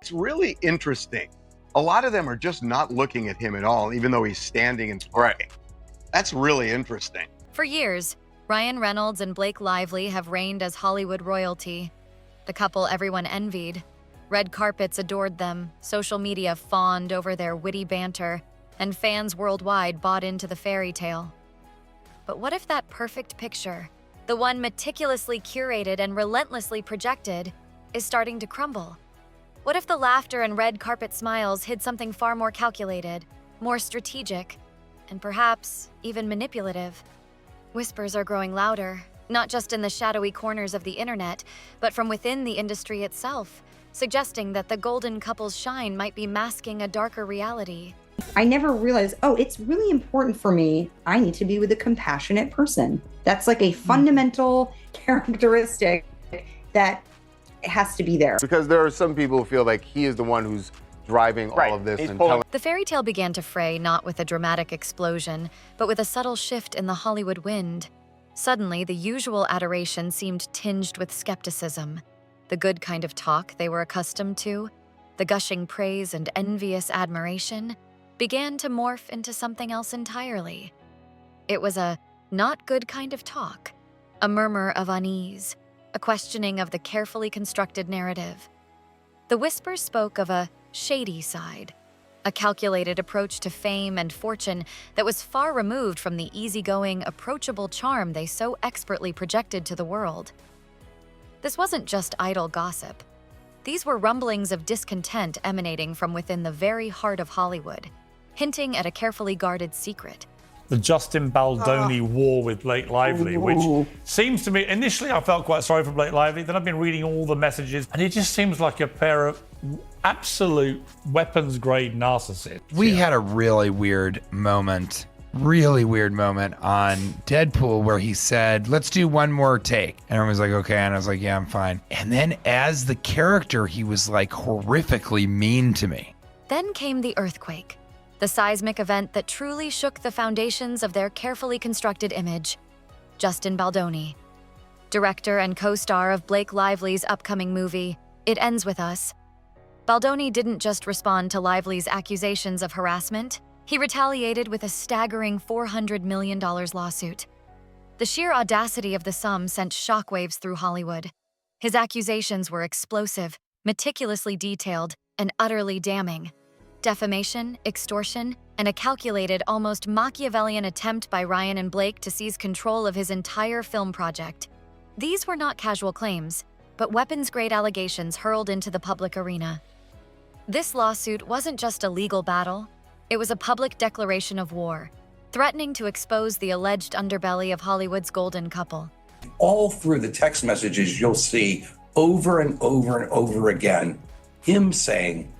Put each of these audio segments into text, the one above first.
It's really interesting. A lot of them are just not looking at him at all, even though he's standing and talking. That's really interesting. For years, Ryan Reynolds and Blake Lively have reigned as Hollywood royalty. The couple everyone envied. Red carpets adored them, social media fawned over their witty banter, and fans worldwide bought into the fairy tale. But what if that perfect picture, the one meticulously curated and relentlessly projected, is starting to crumble? What if the laughter and red carpet smiles hid something far more calculated, more strategic, and perhaps even manipulative? Whispers are growing louder, not just in the shadowy corners of the internet, but from within the industry itself, suggesting that the golden couple's shine might be masking a darker reality. I never realized, oh, it's really important for me. I need to be with a compassionate person. That's like a fundamental characteristic that has to be there. Because there are some people who feel like he is the one who's driving all of this and telling. The fairy tale began to fray not with a dramatic explosion, but with a subtle shift in the Hollywood wind. Suddenly, the usual adoration seemed tinged with skepticism. The good kind of talk they were accustomed to, the gushing praise and envious admiration, began to morph into something else entirely. It was a not good kind of talk, a murmur of unease, a questioning of the carefully constructed narrative. The whispers spoke of a shady side, a calculated approach to fame and fortune that was far removed from the easygoing, approachable charm they so expertly projected to the world. This wasn't just idle gossip. These were rumblings of discontent emanating from within the very heart of Hollywood, hinting at a carefully guarded secret. The Justin Baldoni war with Blake Lively, which seems to me, initially I felt quite sorry for Blake Lively, then I've been reading all the messages, and it just seems like a pair of absolute weapons-grade narcissists. We had a really weird moment on Deadpool where he said, let's do one more take. And everyone was like, okay. And I was like, yeah, I'm fine. And then as the character, he was like horrifically mean to me. Then came the earthquake, the seismic event that truly shook the foundations of their carefully constructed image. Justin Baldoni, director and co-star of Blake Lively's upcoming movie, It Ends With Us. Baldoni didn't just respond to Lively's accusations of harassment, he retaliated with a staggering $400 million lawsuit. The sheer audacity of the sum sent shockwaves through Hollywood. His accusations were explosive, meticulously detailed, and utterly damning. Defamation, extortion, and a calculated, almost Machiavellian attempt by Ryan and Blake to seize control of his entire film project. These were not casual claims, but weapons-grade allegations hurled into the public arena. This lawsuit wasn't just a legal battle, it was a public declaration of war, threatening to expose the alleged underbelly of Hollywood's golden couple. All through the text messages, you'll see over and over and over again him saying,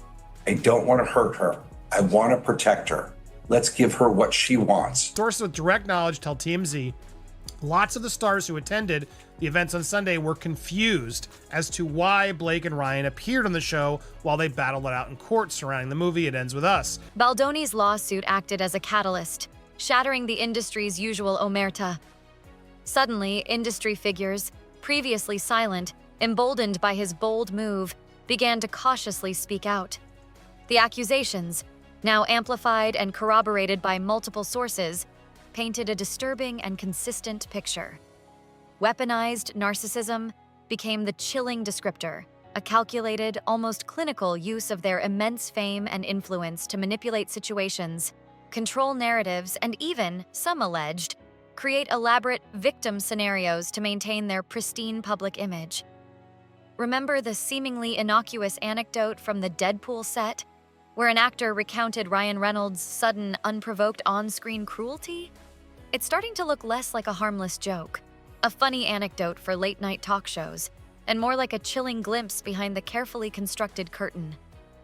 I don't want to hurt her. I want to protect her. Let's give her what she wants. Sources with direct knowledge tell TMZ lots of the stars who attended the events on Sunday were confused as to why Blake and Ryan appeared on the show while they battled it out in court surrounding the movie It Ends With Us. Baldoni's lawsuit acted as a catalyst, shattering the industry's usual omerta. Suddenly, industry figures, previously silent, emboldened by his bold move, began to cautiously speak out. The accusations, now amplified and corroborated by multiple sources, painted a disturbing and consistent picture. Weaponized narcissism became the chilling descriptor, a calculated, almost clinical use of their immense fame and influence to manipulate situations, control narratives, and even, some alleged, create elaborate victim scenarios to maintain their pristine public image. Remember the seemingly innocuous anecdote from the Deadpool set, where an actor recounted Ryan Reynolds' sudden, unprovoked on-screen cruelty? It's starting to look less like a harmless joke, a funny anecdote for late-night talk shows, and more like a chilling glimpse behind the carefully constructed curtain,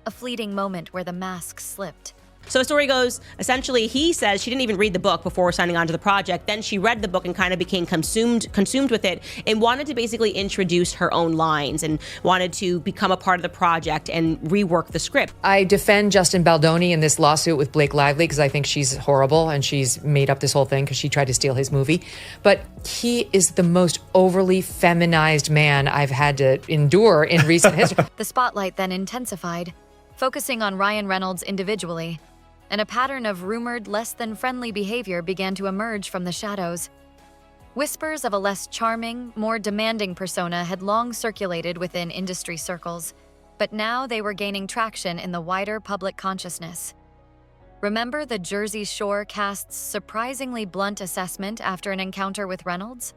a fleeting moment where the mask slipped, So the story goes, essentially, he says she didn't even read the book before signing on to the project. Then she read the book and kind of became consumed with it and wanted to basically introduce her own lines and wanted to become a part of the project and rework the script. I defend Justin Baldoni in this lawsuit with Blake Lively because I think she's horrible and she's made up this whole thing because she tried to steal his movie. But he is the most overly feminized man I've had to endure in recent history. The spotlight then intensified, focusing on Ryan Reynolds individually, and a pattern of rumored less than friendly behavior began to emerge from the shadows. Whispers of a less charming, more demanding persona had long circulated within industry circles, but now they were gaining traction in the wider public consciousness. Remember the Jersey Shore cast's surprisingly blunt assessment after an encounter with Reynolds?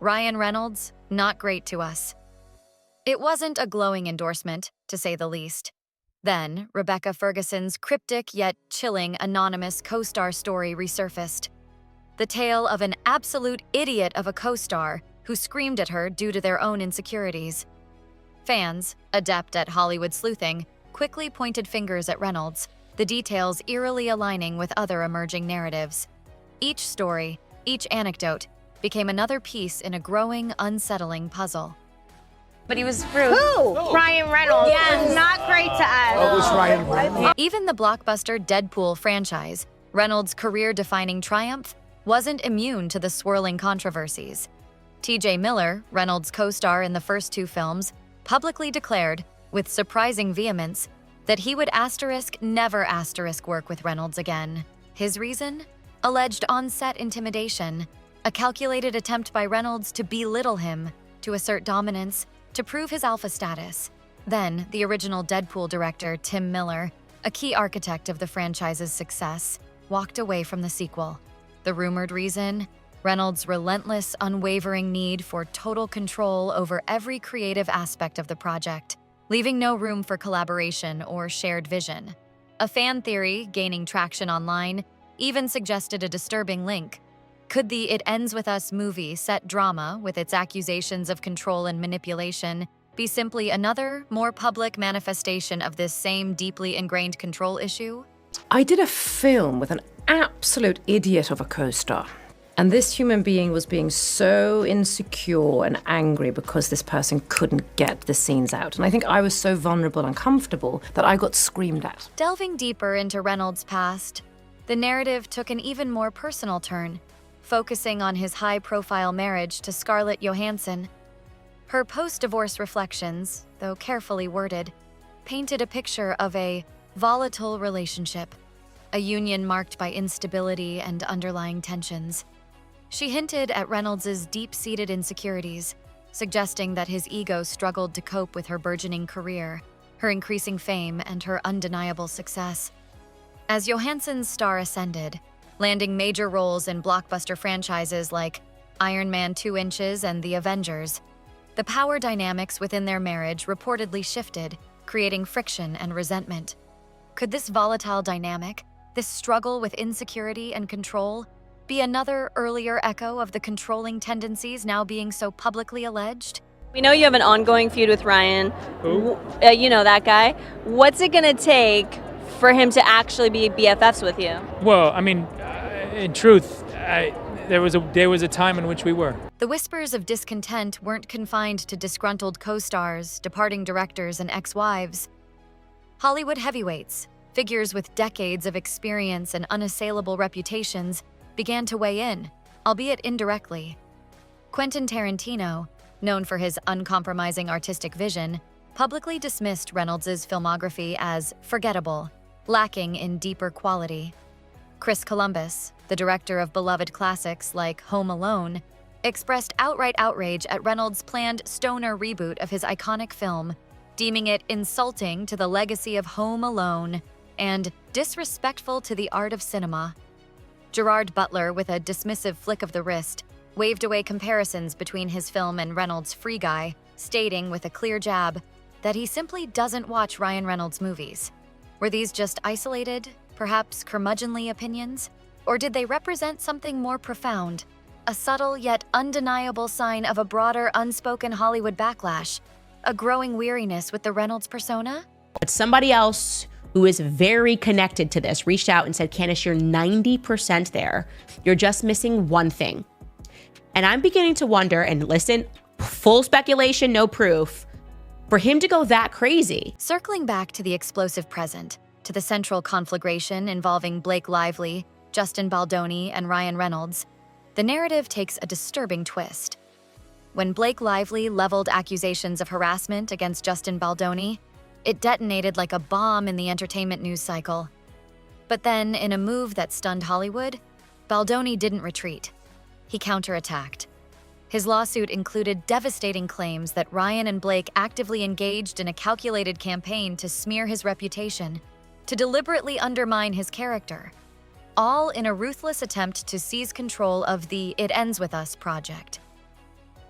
Ryan Reynolds, not great to us. It wasn't a glowing endorsement, to say the least. Then, Rebecca Ferguson's cryptic yet chilling anonymous co-star story resurfaced. The tale of an absolute idiot of a co-star who screamed at her due to their own insecurities. Fans, adept at Hollywood sleuthing, quickly pointed fingers at Reynolds, the details eerily aligning with other emerging narratives. Each story, each anecdote, became another piece in a growing, unsettling puzzle. But he was rude. Who? Ryan Reynolds. Yeah, not great to us. Oh, it was Ryan Reynolds. Even the blockbuster Deadpool franchise, Reynolds' career-defining triumph, wasn't immune to the swirling controversies. T.J. Miller, Reynolds' co-star in the first two films, publicly declared, with surprising vehemence, that he would never work with Reynolds again. His reason? Alleged on-set intimidation, a calculated attempt by Reynolds to belittle him, to assert dominance, to prove his alpha status. Then, the original Deadpool director, Tim Miller, a key architect of the franchise's success, walked away from the sequel. The rumored reason? Reynolds' relentless, unwavering need for total control over every creative aspect of the project, leaving no room for collaboration or shared vision. A fan theory, gaining traction online, even suggested a disturbing link. Could the It Ends With Us movie set drama, with its accusations of control and manipulation, be simply another, more public manifestation of this same deeply ingrained control issue? I did a film with an absolute idiot of a co-star. And this human being was being so insecure and angry because this person couldn't get the scenes out. And I think I was so vulnerable and comfortable that I got screamed at. Delving deeper into Reynolds' past, the narrative took an even more personal turn, focusing on his high-profile marriage to Scarlett Johansson. Her post-divorce reflections, though carefully worded, painted a picture of a volatile relationship, a union marked by instability and underlying tensions. She hinted at Reynolds' deep-seated insecurities, suggesting that his ego struggled to cope with her burgeoning career, her increasing fame, and her undeniable success. As Johansson's star ascended, landing major roles in blockbuster franchises like Iron Man 2 Inches and The Avengers, the power dynamics within their marriage reportedly shifted, creating friction and resentment. Could this volatile dynamic, this struggle with insecurity and control, be another earlier echo of the controlling tendencies now being so publicly alleged? We know you have an ongoing feud with Ryan. Who? You know that guy. What's it gonna take for him to actually be BFFs with you? Well, I mean, in truth, there was a time in which we were. The whispers of discontent weren't confined to disgruntled co-stars, departing directors, and ex-wives. Hollywood heavyweights, figures with decades of experience and unassailable reputations, began to weigh in, albeit indirectly. Quentin Tarantino, known for his uncompromising artistic vision, publicly dismissed Reynolds' filmography as forgettable, lacking in deeper quality. Chris Columbus, the director of beloved classics like Home Alone, expressed outright outrage at Reynolds' planned stoner reboot of his iconic film, deeming it insulting to the legacy of Home Alone and disrespectful to the art of cinema. Gerard Butler, with a dismissive flick of the wrist, waved away comparisons between his film and Reynolds' Free Guy, stating with a clear jab that he simply doesn't watch Ryan Reynolds movies. Were these just isolated, perhaps curmudgeonly opinions? Or did they represent something more profound, a subtle yet undeniable sign of a broader, unspoken Hollywood backlash, a growing weariness with the Reynolds persona? But somebody else who is very connected to this, reached out and said, Candace, you're 90% there. You're just missing one thing. And I'm beginning to wonder, and listen, full speculation, no proof, for him to go that crazy. Circling back to the explosive present, to the central conflagration involving Blake Lively, Justin Baldoni, and Ryan Reynolds, the narrative takes a disturbing twist. When Blake Lively leveled accusations of harassment against Justin Baldoni, it detonated like a bomb in the entertainment news cycle. But then, in a move that stunned Hollywood, Baldoni didn't retreat. He counterattacked. His lawsuit included devastating claims that Ryan and Blake actively engaged in a calculated campaign to smear his reputation, to deliberately undermine his character, all in a ruthless attempt to seize control of the It Ends With Us project.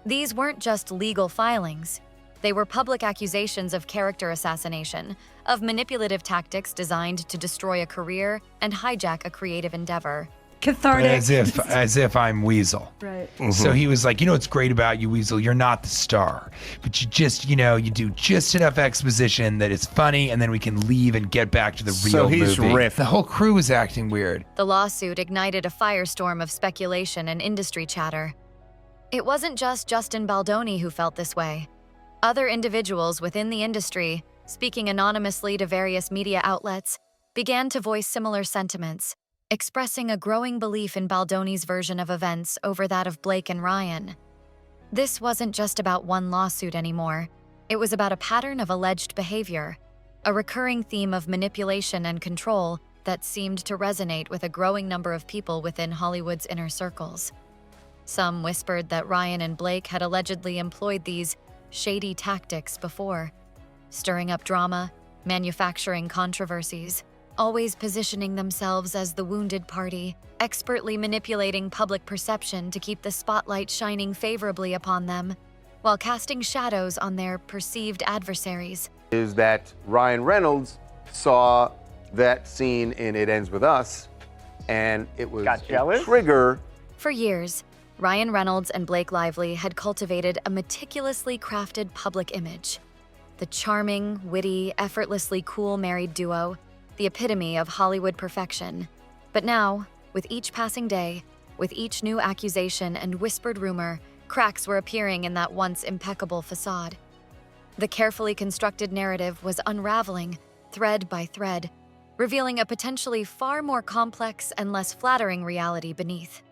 These weren't just legal filings. They were public accusations of character assassination, of manipulative tactics designed to destroy a career and hijack a creative endeavor. Cathartic. As if I'm Weasel. Right. So he was like, what's great about you, Weasel? You're not the star, but you just, you do just enough exposition that it's funny, and then we can leave and get back to the real movie. So he's riffed. The whole crew was acting weird. The lawsuit ignited a firestorm of speculation and industry chatter. It wasn't just Justin Baldoni who felt this way. Other individuals within the industry, speaking anonymously to various media outlets, began to voice similar sentiments, expressing a growing belief in Baldoni's version of events over that of Blake and Ryan. This wasn't just about one lawsuit anymore. It was about a pattern of alleged behavior, a recurring theme of manipulation and control that seemed to resonate with a growing number of people within Hollywood's inner circles. Some whispered that Ryan and Blake had allegedly employed these shady tactics before, stirring up drama, manufacturing controversies, always positioning themselves as the wounded party, expertly manipulating public perception to keep the spotlight shining favorably upon them, while casting shadows on their perceived adversaries. Is that Ryan Reynolds saw that scene in It Ends With Us, and it was a trigger. For years, Ryan Reynolds and Blake Lively had cultivated a meticulously crafted public image. The charming, witty, effortlessly cool married duo, the epitome of Hollywood perfection. But now, with each passing day, with each new accusation and whispered rumor, cracks were appearing in that once impeccable facade. The carefully constructed narrative was unraveling, thread by thread, revealing a potentially far more complex and less flattering reality beneath.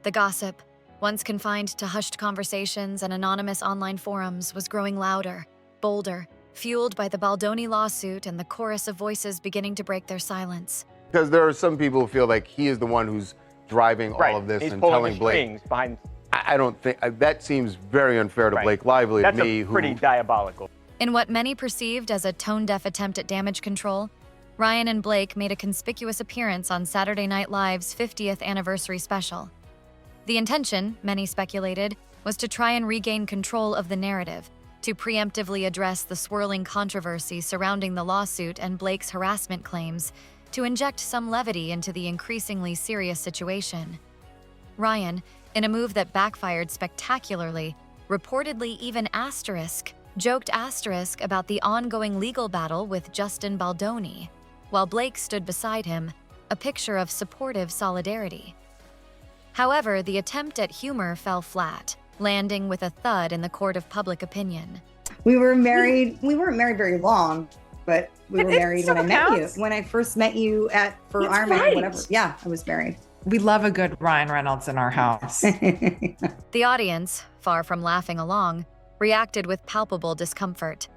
The gossip, once confined to hushed conversations and anonymous online forums, was growing louder, bolder, fueled by the Baldoni lawsuit and the chorus of voices beginning to break their silence. Because there are some people who feel like he is the one who's driving all of this and telling Blake. I don't think that seems very unfair to Blake Lively. That's pretty diabolical. In what many perceived as a tone-deaf attempt at damage control, Ryan and Blake made a conspicuous appearance on Saturday Night Live's 50th anniversary special. The intention, many speculated, was to try and regain control of the narrative, to preemptively address the swirling controversy surrounding the lawsuit and Blake's harassment claims, to inject some levity into the increasingly serious situation. Ryan, in a move that backfired spectacularly, reportedly even joked about the ongoing legal battle with Justin Baldoni, while Blake stood beside him, a picture of supportive solidarity. However, the attempt at humor fell flat, landing with a thud in the court of public opinion. We were married. We weren't married very long, but we were married when I met you. When I first met you for Iron Man or whatever. Yeah, I was married. We love a good Ryan Reynolds in our house. The audience, far from laughing along, reacted with palpable discomfort.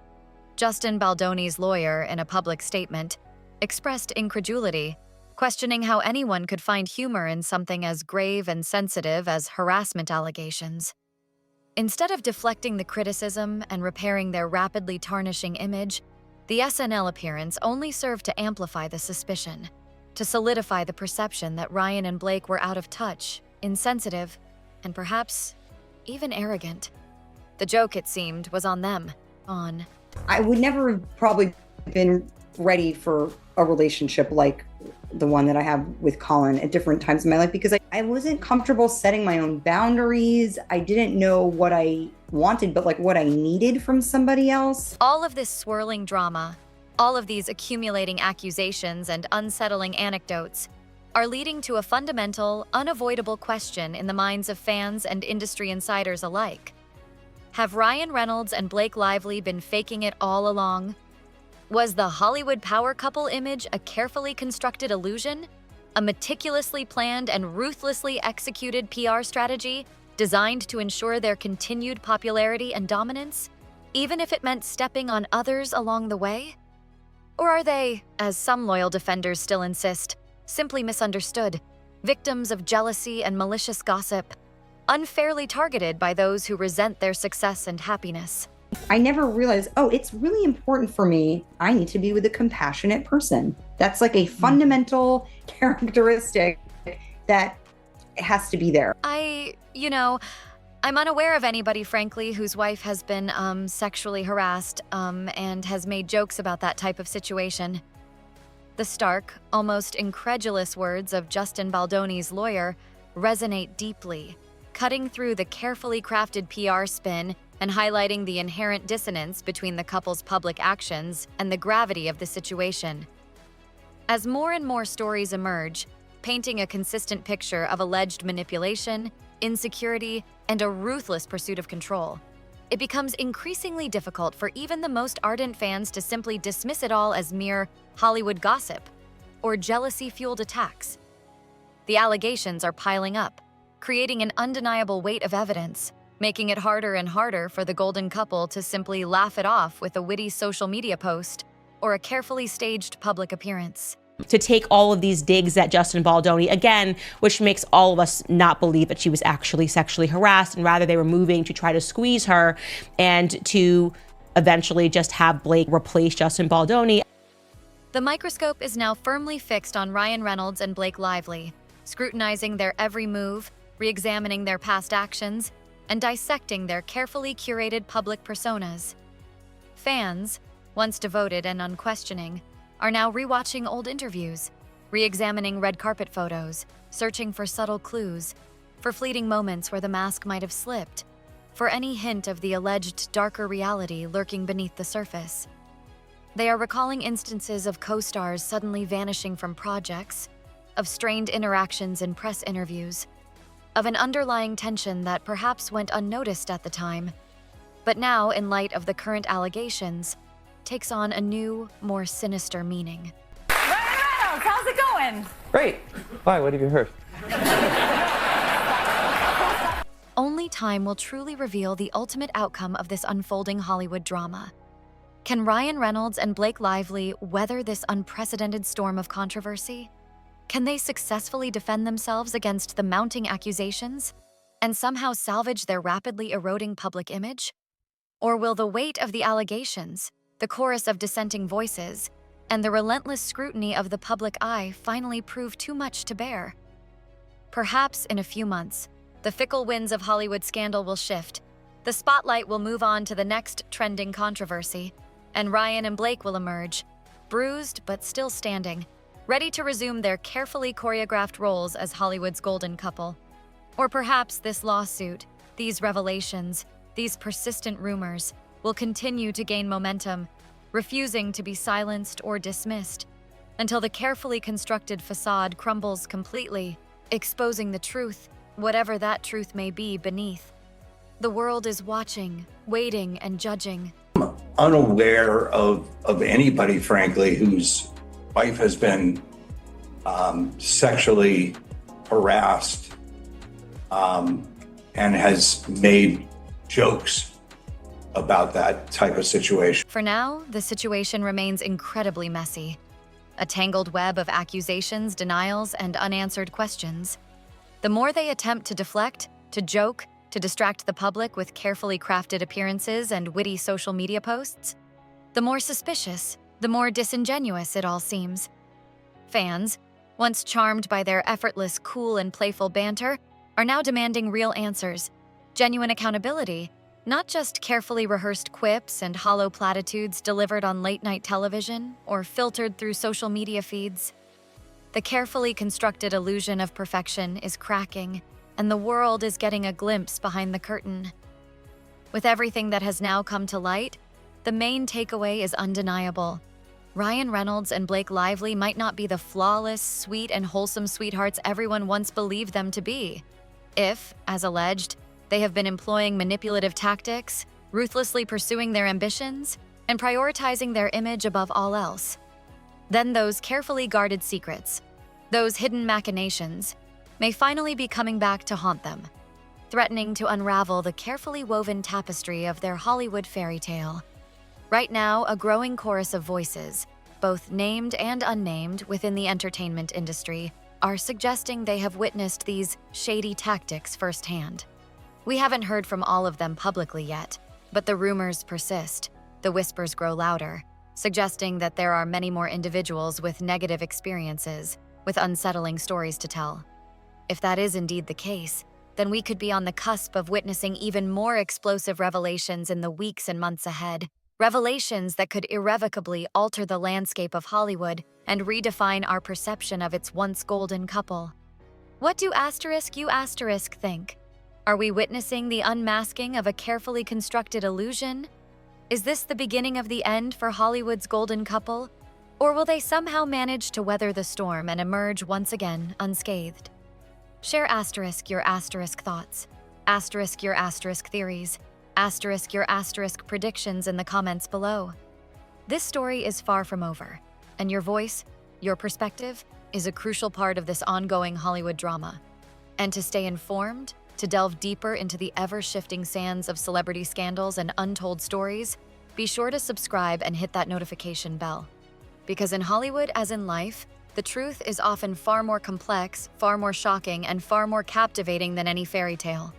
Justin Baldoni's lawyer, in a public statement, expressed incredulity, questioning how anyone could find humor in something as grave and sensitive as harassment allegations. Instead of deflecting the criticism and repairing their rapidly tarnishing image, the SNL appearance only served to amplify the suspicion, to solidify the perception that Ryan and Blake were out of touch, insensitive, and perhaps even arrogant. The joke, it seemed, was on them. I would never have probably been ready for a relationship like the one that I have with Colin at different times in my life because I wasn't comfortable setting my own boundaries. I didn't know what I wanted, but like what I needed from somebody else. All of this swirling drama, All of these accumulating accusations and unsettling anecdotes are leading to a fundamental, unavoidable question in the minds of fans and industry insiders alike. Have Ryan Reynolds and Blake Lively been faking it all along? Was the Hollywood power couple image a carefully constructed illusion? A meticulously planned and ruthlessly executed PR strategy designed to ensure their continued popularity and dominance, even if it meant stepping on others along the way? Or are they, as some loyal defenders still insist, simply misunderstood, victims of jealousy and malicious gossip, unfairly targeted by those who resent their success and happiness? I never realized, oh, it's really important for me. I need to be with a compassionate person. That's like a fundamental characteristic that has to be there. I'm unaware of anybody, frankly, whose wife has been sexually harassed and has made jokes about that type of situation. The stark, almost incredulous words of Justin Baldoni's lawyer resonate deeply, cutting through the carefully crafted PR spin and highlighting the inherent dissonance between the couple's public actions and the gravity of the situation. As more and more stories emerge, painting a consistent picture of alleged manipulation, insecurity, and a ruthless pursuit of control, it becomes increasingly difficult for even the most ardent fans to simply dismiss it all as mere Hollywood gossip or jealousy-fueled attacks. The allegations are piling up, creating an undeniable weight of evidence, making it harder and harder for the golden couple to simply laugh it off with a witty social media post or a carefully staged public appearance. To take all of these digs at Justin Baldoni, again, which makes all of us not believe that she was actually sexually harassed, and rather they were moving to try to squeeze her and to eventually just have Blake replace Justin Baldoni. The microscope is now firmly fixed on Ryan Reynolds and Blake Lively, scrutinizing their every move, re-examining their past actions, and dissecting their carefully curated public personas. Fans, once devoted and unquestioning, are now rewatching old interviews, re-examining red carpet photos, searching for subtle clues, for fleeting moments where the mask might have slipped, for any hint of the alleged darker reality lurking beneath the surface. They are recalling instances of co-stars suddenly vanishing from projects, of strained interactions in press interviews, of an underlying tension that perhaps went unnoticed at the time, but now, in light of the current allegations, takes on a new, more sinister meaning. Ryan Reynolds, how's it going? Great. Why? What have you heard? Only time will truly reveal the ultimate outcome of this unfolding Hollywood drama. Can Ryan Reynolds and Blake Lively weather this unprecedented storm of controversy? Can they successfully defend themselves against the mounting accusations and somehow salvage their rapidly eroding public image? Or will the weight of the allegations, the chorus of dissenting voices, and the relentless scrutiny of the public eye finally prove too much to bear? Perhaps in a few months, the fickle winds of Hollywood scandal will shift, the spotlight will move on to the next trending controversy, and Ryan and Blake will emerge, bruised but still standing, ready to resume their carefully choreographed roles as Hollywood's golden couple. Or perhaps this lawsuit, these revelations, these persistent rumors, will continue to gain momentum, refusing to be silenced or dismissed, until the carefully constructed facade crumbles completely, exposing the truth, whatever that truth may be beneath. The world is watching, waiting, and judging. I'm unaware of anybody, frankly, whose wife has been sexually harassed and has made jokes about that type of situation. For now, the situation remains incredibly messy. A tangled web of accusations, denials, and unanswered questions. The more they attempt to deflect, to joke, to distract the public with carefully crafted appearances and witty social media posts, the more suspicious, the more disingenuous it all seems. Fans, once charmed by their effortless, cool, and playful banter, are now demanding real answers, genuine accountability, not just carefully rehearsed quips and hollow platitudes delivered on late-night television or filtered through social media feeds. The carefully constructed illusion of perfection is cracking, and the world is getting a glimpse behind the curtain. With everything that has now come to light, the main takeaway is undeniable. Ryan Reynolds and Blake Lively might not be the flawless, sweet, and wholesome sweethearts everyone once believed them to be. If, as alleged, they have been employing manipulative tactics, ruthlessly pursuing their ambitions, and prioritizing their image above all else, then those carefully guarded secrets, those hidden machinations, may finally be coming back to haunt them, threatening to unravel the carefully woven tapestry of their Hollywood fairy tale. Right now, a growing chorus of voices, both named and unnamed within the entertainment industry, are suggesting they have witnessed these shady tactics firsthand. We haven't heard from all of them publicly yet, but the rumors persist, the whispers grow louder, suggesting that there are many more individuals with negative experiences, with unsettling stories to tell. If that is indeed the case, then we could be on the cusp of witnessing even more explosive revelations in the weeks and months ahead. Revelations that could irrevocably alter the landscape of Hollywood and redefine our perception of its once golden couple. What do you think? Are we witnessing the unmasking of a carefully constructed illusion? Is this the beginning of the end for Hollywood's golden couple? Or will they somehow manage to weather the storm and emerge once again unscathed? Share your thoughts, your theories, your predictions in the comments below. This story is far from over, and your voice, your perspective, is a crucial part of this ongoing Hollywood drama. And to stay informed, to delve deeper into the ever-shifting sands of celebrity scandals and untold stories, be sure to subscribe and hit that notification bell. Because in Hollywood, as in life, the truth is often far more complex, far more shocking, and far more captivating than any fairy tale.